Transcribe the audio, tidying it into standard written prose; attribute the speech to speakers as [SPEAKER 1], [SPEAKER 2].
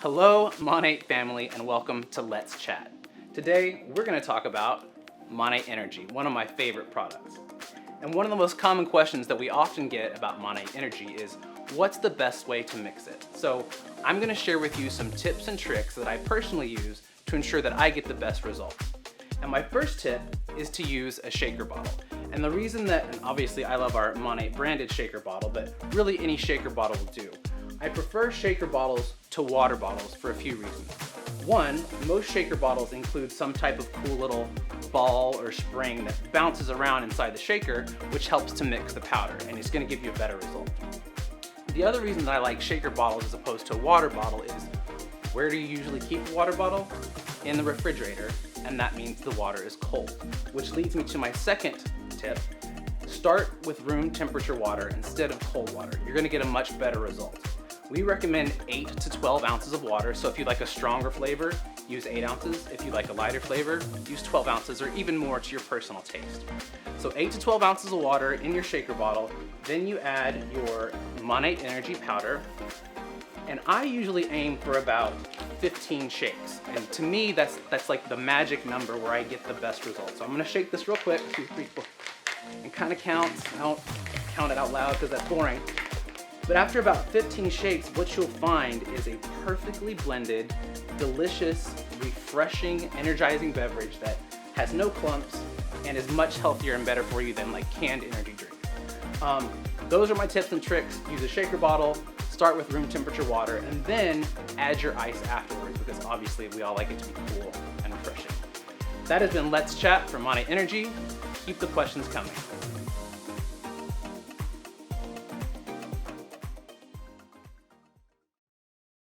[SPEAKER 1] Hello, MONAT family, and welcome to Let's Chat. Today, we're going to talk about MONAT Energy, one of my favorite products. And one of the most common questions that we often get about MONAT Energy is, what's the best way to mix it? So I'm going to share with you some tips and tricks that I personally use to ensure that I get the best results. And my first tip is to use a shaker bottle. And the reason that, and obviously I love our MONAT branded shaker bottle, but really any shaker bottle will do. I prefer shaker bottles to water bottles for a few reasons. One, most shaker bottles include some type of cool little ball or spring that bounces around inside the shaker, which helps to mix the powder, and it's going to give you a better result. The other reason that I like shaker bottles as opposed to a water bottle is, where do you usually keep a water bottle? In the refrigerator, and that means the water is cold. Which leads me to my second tip. Start with room temperature water instead of cold water. You're going to get a much better result. We recommend 8 to 12 ounces of water, so if you'd like a stronger flavor, use 8 ounces. If you'd like a lighter flavor, use 12 ounces or even more to your personal taste. So 8 to 12 ounces of water in your shaker bottle, then you add your MONAT Energy powder, and I usually aim for about 15 shakes. And to me, that's like the magic number where I get the best results. So I'm gonna shake this real quick, 2, 3, 4, and kind of count. I don't count it out loud because that's boring. But after about 15 shakes, what you'll find is a perfectly blended, delicious, refreshing, energizing beverage that has no clumps and is much healthier and better for you than like canned energy drinks. Those are my tips and tricks. Use a shaker bottle, start with room temperature water, and then add your ice afterwards because obviously we all like it to be cool and refreshing. That has been Let's Chat from MONAT Energy. Keep the questions coming.